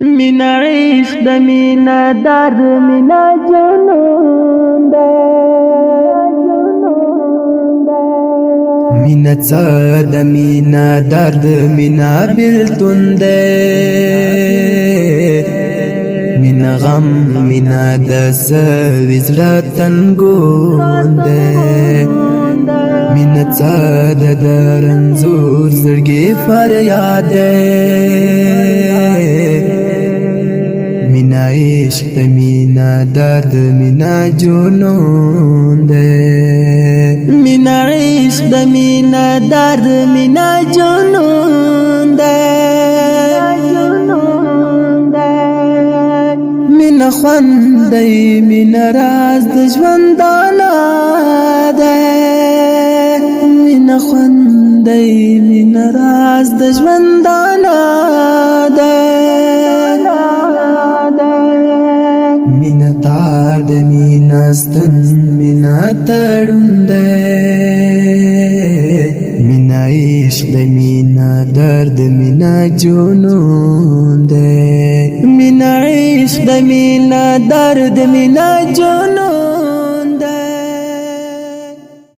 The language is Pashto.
مینا عشق د مینا درد مینا جنون ده مینا څه د مینا درد مینا بیلتون ده مینا غم مینا د سوي زړه تنګون ده مینا څه د رنځور زړګي فریاد ده مینا عشق د مینا درد مینا جنون ده مینا عشق د مینا درد مینا جنون ده مینا خوندی مینا راز د ژوندانه ده مینا خوندی مینا راز د ژوندانه ده مینا تار د مینا ستن مینا تړون ده مینا عشق د مینا درد مینا جنون ده مینا عشق د مینا درد مینا جنون